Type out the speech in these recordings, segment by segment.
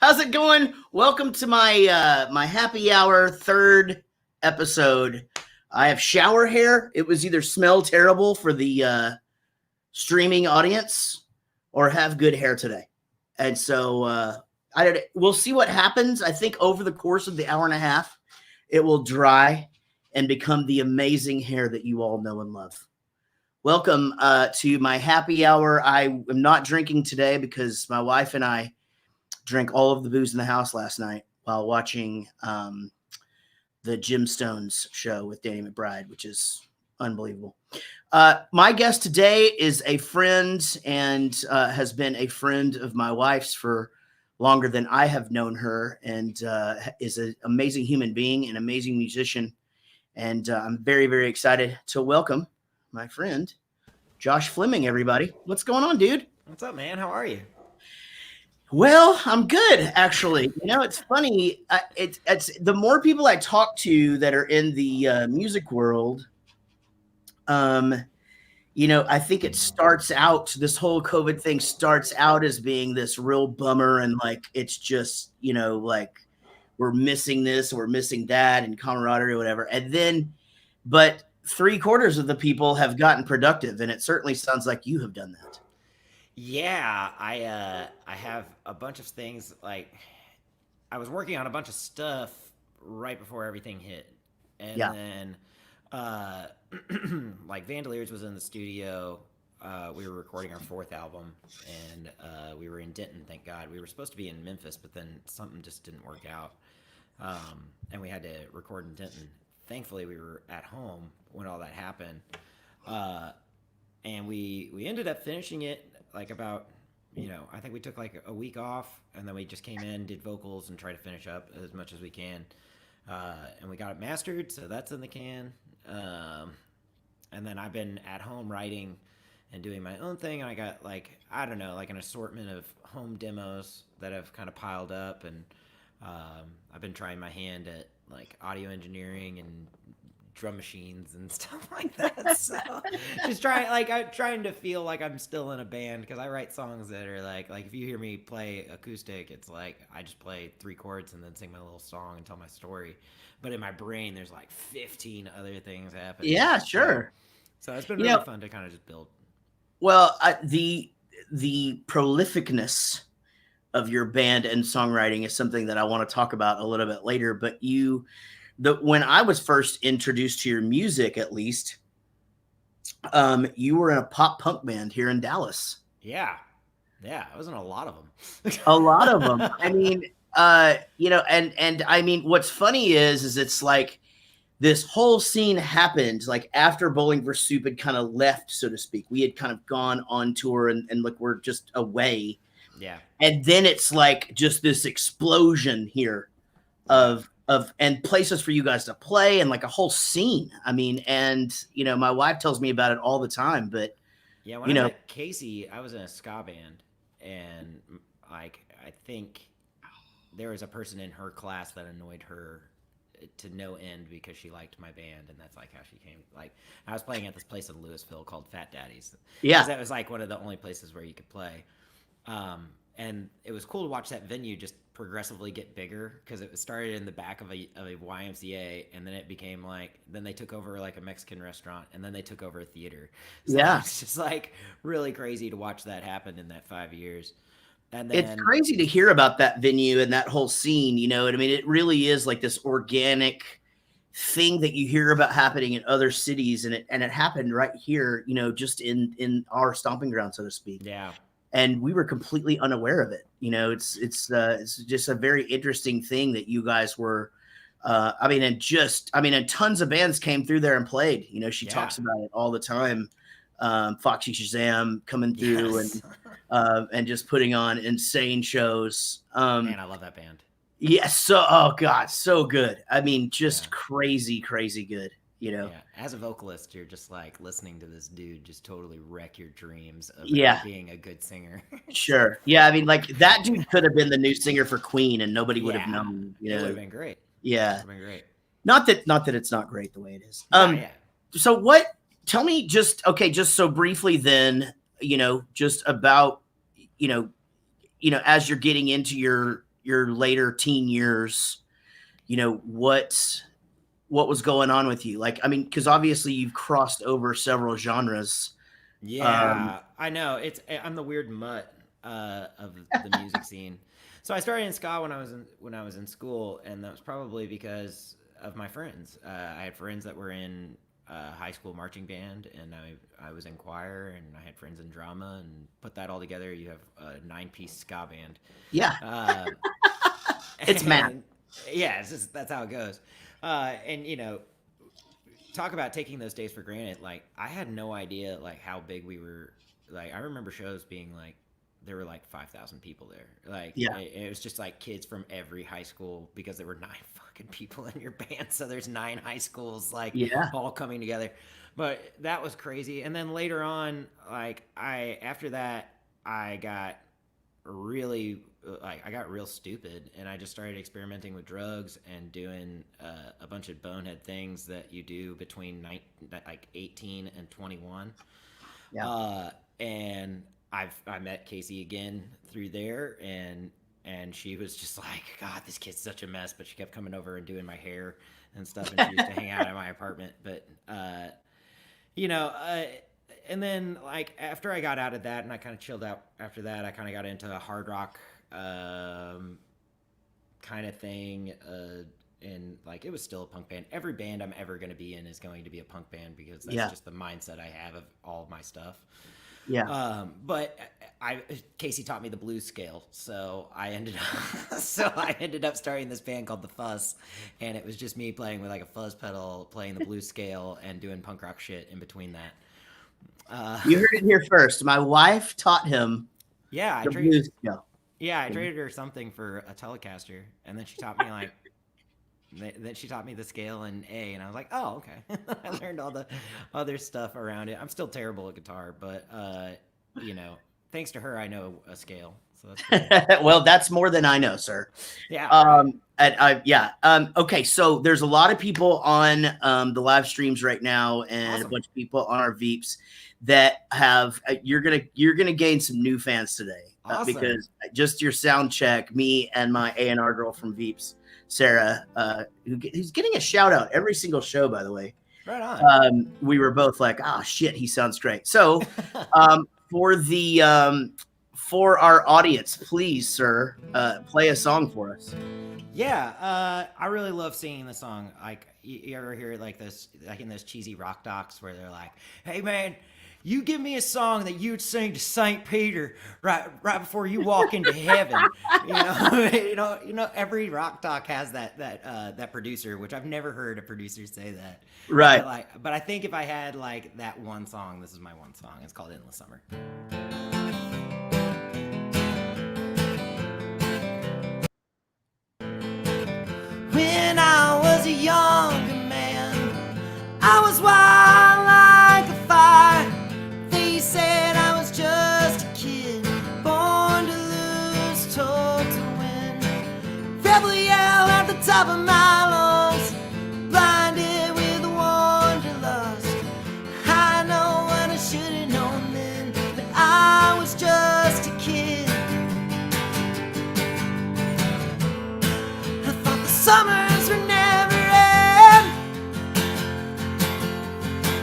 How's it going? Welcome to my happy hour third episode. I have shower hair. It was either smell terrible for the streaming audience or have good hair today. And so we'll see what happens. I think over the course of the hour and a half, it will dry and become the amazing hair that you all know and love. Welcome to my happy hour. I am not drinking today because my wife and I drank all of the booze in the house last night while watching the Jim Stones show with Danny McBride, which is unbelievable. My guest today is a friend and has been a friend of my wife's for longer than I have known her, and is an amazing human being, an amazing musician. And I'm very, very excited to welcome my friend, Josh Fleming, everybody. What's going on, dude? What's up, man? How are you? Well, I'm good, actually. You know, it's funny. It's the more people I talk to that are in the music world, I think it starts out, this whole COVID thing starts out as being this real bummer. And like, it's just, like we're missing this, or we're missing that and camaraderie or whatever. And then, but 3/4 of the people have gotten productive. And it certainly sounds like you have done that. Yeah, I have a bunch of things. Like, I was working on a bunch of stuff right before everything hit, and then like Vandaliers was in the studio. We were recording our 4th album, and we were in Denton. Thank God. We were supposed to be in Memphis, but then something just didn't work out, and we had to record in Denton. Thankfully, we were at home when all that happened, and we ended up finishing it. Like about, I think we took like a week off, and then we just came in, did vocals, and tried to finish up as much as we can. And we got it mastered, so that's in the can. And then I've been at home writing and doing my own thing. And I got like an assortment of home demos that have kind of piled up. And I've been trying my hand at like audio engineering and drum machines and stuff like that. So just trying to feel like I'm still in a band, because I write songs that are like if you hear me play acoustic, it's like I just play 3 chords and then sing my little song and tell my story. But in my brain, there's like 15 other things happening. Yeah, sure. So it's been really fun to kind of just build. Well, the prolificness of your band and songwriting is something that I want to talk about a little bit later. But when I was first introduced to your music, at least, you were in a pop punk band here in Dallas. Yeah, I was in a lot of them. A lot of them. I mean, and I mean, what's funny is it's like this whole scene happened like after Bowling for Soup had kind of left, so to speak. We had kind of gone on tour and like we're just away. Yeah. And then it's like just this explosion here of and places for you guys to play and like a whole scene. I mean, and my wife tells me about it all the time, but yeah, when I met Casey, I was in a ska band, and like I think there was a person in her class that annoyed her to no end because she liked my band, and that's like how she came. Like, I was playing at this place in Louisville called Fat Daddy's. Yeah, that was like one of the only places where you could play. And it was cool to watch that venue just progressively get bigger, because it started in the back of a YMCA, and then it became then they took over like a Mexican restaurant, and then they took over a theater. So yeah, it's just like really crazy to watch that happen in that 5 years. And then, it's crazy to hear about that venue and that whole scene. You know what I mean? It really is like this organic thing that you hear about happening in other cities, and it happened right here. Just in our stomping ground, so to speak. Yeah. And we were completely unaware of it. It's just a very interesting thing that you guys were. And tons of bands came through there and played. She talks about it all the time. Foxy Shazam coming through and just putting on insane shows. Man, I love that band. Yes. Oh God, so good. I mean, just crazy good. Yeah. As a vocalist, you're just like listening to this dude just totally wreck your dreams of being a good singer. Sure. Yeah. I mean, like that dude could have been the new singer for Queen and nobody would have known. It would have been great. Yeah. It would have been great. Not that it's not great the way it is. So tell me just so briefly then, just about, as you're getting into your your later teen years, what was going on with you? Like, I mean, because obviously you've crossed over several genres. Yeah, I know. I'm the weird mutt of the music scene. So I started in ska when I was in school, and that was probably because of my friends. I had friends that were in high school marching band, and I was in choir, and I had friends in drama, and put that all together, you have a 9-piece ska band. Yeah, Uh, it's math. and yeah, that's how it goes. And talk about taking those days for granted. Like, I had no idea like how big we were. Like, I remember shows being like there were like 5,000 people there. Like, Yeah, it was just like kids from every high school, because there were 9 fucking people in your band, so there's 9 high schools like yeah, all coming together. But that was crazy. And then later on, like, after that, I got really like, I got real stupid, and I just started experimenting with drugs and doing a bunch of bonehead things that you do between like 18 and 21. yeah. And I met Casey again through there, and she was just like, God, this kid's such a mess, but she kept coming over and doing my hair and stuff, and she used to hang out at my apartment. But you know, uh, and then like after I got out of that and I kind of chilled out after that, I kind of got into a hard rock kind of thing. And like, it was still a punk band. Every band I'm ever going to be in is going to be a punk band, because that's Yeah. just the mindset I have of all of my stuff. Yeah. But Casey taught me the blues scale, so I ended up starting this band called The Fuzz, and it was just me playing with like a fuzz pedal, playing the blues scale, and doing punk rock shit in between that. You heard it here first. My wife taught him Yeah, the blues scale. I traded her something for a Telecaster, and then she taught me like. Then she taught me the scale in A, and I was like, "Oh, okay." I learned all the other stuff around it. I'm still terrible at guitar, but thanks to her, I know a scale. So that's cool. Well, that's more than I know, sir. Yeah. Okay, so there's a lot of people on the live streams right now, and Awesome. a bunch of people on our Veeps that have you're gonna gain some new fans today, Awesome. because just your sound check, me and my A&R girl from Veeps, Sarah, who's getting a shout out every single show, by the way. Right on. We were both like, "Ah, shit, he sounds great." So, for our audience, please, sir, play a song for us. Yeah, I really love singing the song. Like, you ever hear like this, like in those cheesy rock docs where they're like, "Hey man, you give me a song that you'd sing to Saint Peter right before you walk into heaven." Every rock doc has that producer, which I've never heard a producer say that. Right. But I think if I had like that one song, this is my one song. It's called "Endless Summer." When I was a younger man, I was wild like a fire. They said I was just a kid, born to lose, told to win. Rebel yell at the top of my lungs, blinded with wanderlust. I know what I should have known then, but I was just a kid. I thought the summers were never end,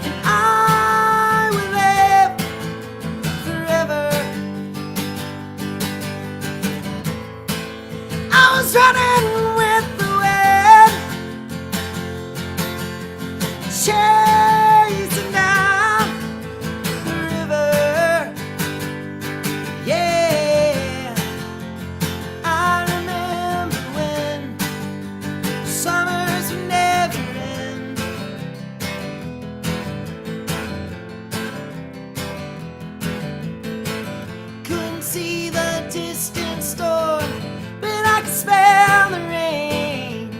and I would live forever. I was running with the wind, chasing down the river. Yeah, I remember when summers would never end. Couldn't see the distant storm, but I could smell the rain.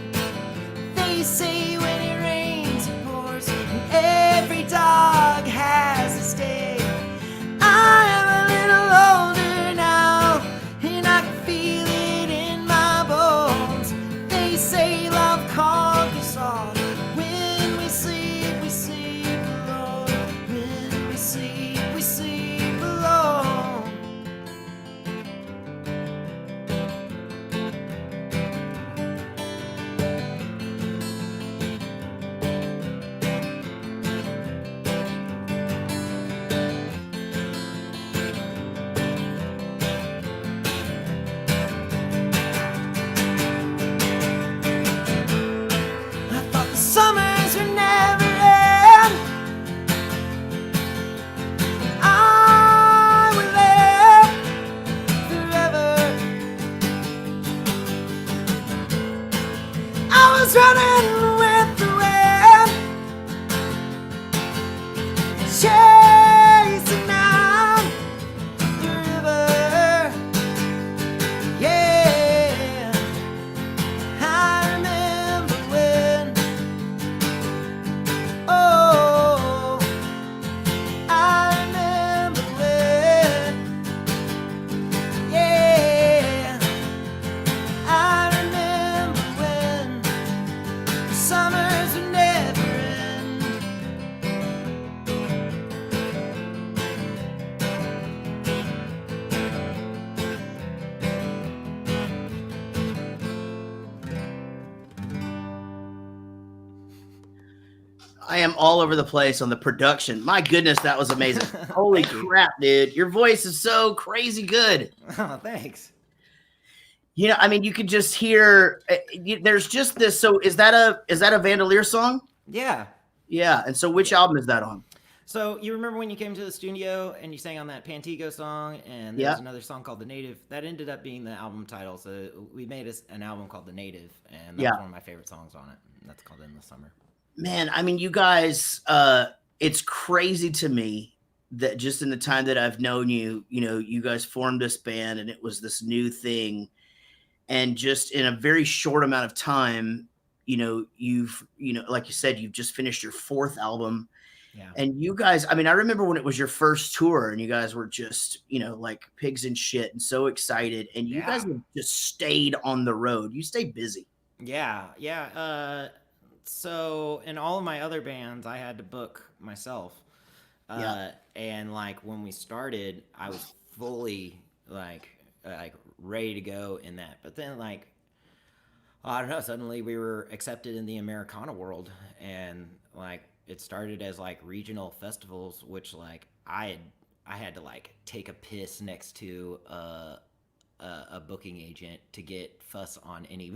They say when it rains it pours, and every dog has its day. I am a little older now, and I can feel it in my bones. They say love conquers all. When we sleep alone. When we sleep alone. was running with the wind, chasing down the river. Yeah, I remember when. Oh, I remember when. Yeah, I remember when the summers would never end. I am all over the place on the production. My goodness, that was amazing. Holy Thank you. crap, dude. Your voice is so crazy good. Oh, thanks. You know, I mean, you could just hear there's just this. So is that a Vandalier song? Yeah. Yeah. And so which album is that on? So you remember when you came to the studio and you sang on that Pantego song, and there Yeah. was another song called The Native? That ended up being the album title. So we made an album called The Native, and that Yeah. was one of my favorite songs on it. And that's called In the Summer. Man, I mean, you guys, it's crazy to me that just in the time that I've known you, you know, you guys formed this band and it was this new thing. And just in a very short amount of time, you know, like you said, you've just finished your 4th album. Yeah. And you guys, I mean, I remember when it was your first tour and you guys were just, you know, like pigs in shit and so excited. And you guys have just stayed on the road. You stayed busy. Yeah. So in all of my other bands, I had to book myself. And like when we started, I was fully like ready to go in that. But then like, I don't know, suddenly we were accepted in the Americana world, and like it started as like regional festivals, which like I had to like take a piss next to a booking agent to get fuss on any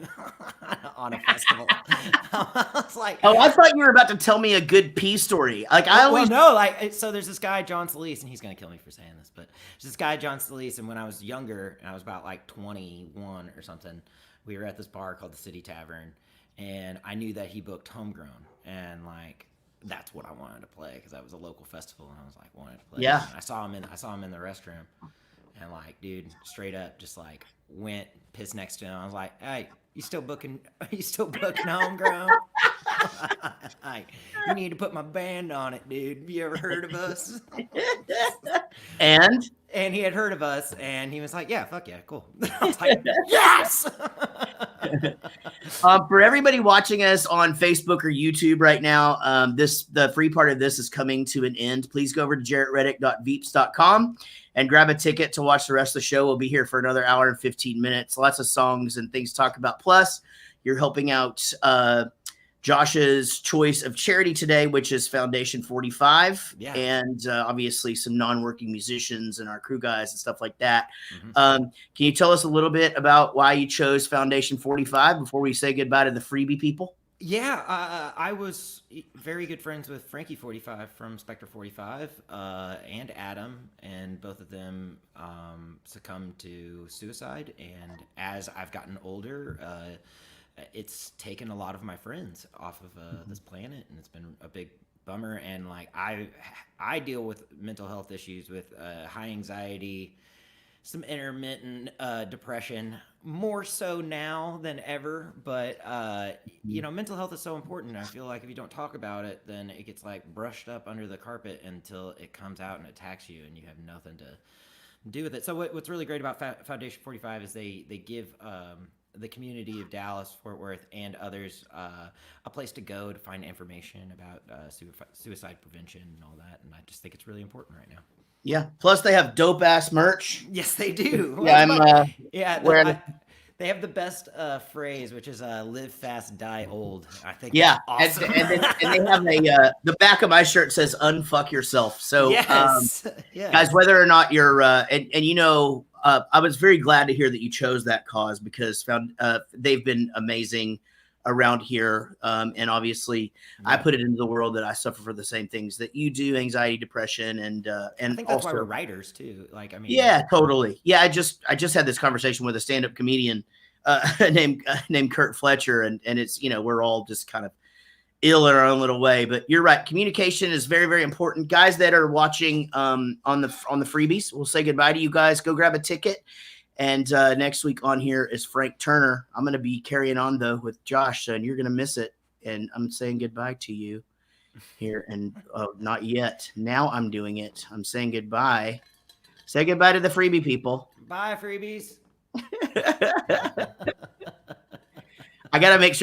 on a festival. I was like, oh, I thought you were about to tell me a good pee story. Like I always no, like so there's this guy John Solis, and he's gonna kill me for saying this, but there's this guy John Solis, and when I was younger and I was about like 21 or something, we were at this bar called the City Tavern, and I knew that he booked Homegrown, and like that's what I wanted to play because that was a local festival, and I was like wanted to play. Yeah. And I saw him in the restroom. And like, dude, straight up, just like went pissed next to him. I was like, "Hey, you still booking Homegrown? Like, you need to put my band on it, dude. Have you ever heard of us?" and he had heard of us, and he was like, "Yeah, fuck yeah, cool." I was like, "Yes!" For everybody watching us on Facebook or YouTube right now, the free part of this is coming to an end. Please go over to jarrettreddick.veeps.com and grab a ticket to watch the rest of the show. We'll be here for another hour and 15 minutes. Lots of songs and things to talk about. Plus, you're helping out Josh's choice of charity today, which is Foundation 45. Yeah. And obviously some non-working musicians and our crew guys and stuff like that. Mm-hmm. Can you tell us a little bit about why you chose Foundation 45 before we say goodbye to the freebie people? Yeah, I was very good friends with Frankie 45 from Spectre 45 and Adam, and both of them succumbed to suicide. And as I've gotten older, it's taken a lot of my friends off of this planet, and it's been a big bummer. And like I deal with mental health issues with high anxiety, some intermittent depression, more so now than ever. But you know, mental health is so important. I feel like if you don't talk about it, then it gets like brushed up under the carpet until it comes out and attacks you, and you have nothing to do with it. So what's really great about Foundation 45 is they give the community of Dallas, Fort Worth, and others a place to go to find information about suicide prevention and all that. And I just think it's really important right now. Yeah. Plus, they have dope ass merch. Yes, they do. Yeah, They have the best phrase, which is "Live fast, die old." I think. Yeah, that's awesome. and they have the back of my shirt says "Unfuck yourself." So, yes, guys, whether or not you're and you know, I was very glad to hear that you chose that cause because they've been amazing around here, and obviously, I put it into the world that I suffer for the same things that you do: anxiety, depression, and I think that's why we're writers too. Like, I mean, yeah, totally. Yeah, I just had this conversation with a stand-up comedian named Kurt Fletcher, and it's we're all just kind of ill in our own little way. But you're right, communication is very, very important. Guys that are watching on the freebies, we'll say goodbye to you guys. Go grab a ticket. And next week on here is Frank Turner. I'm going to be carrying on though with Josh, and you're going to miss it. And I'm saying goodbye to you here, and not yet. Now I'm doing it. I'm saying goodbye. Say goodbye to the freebie people. Bye, freebies. I got to make sure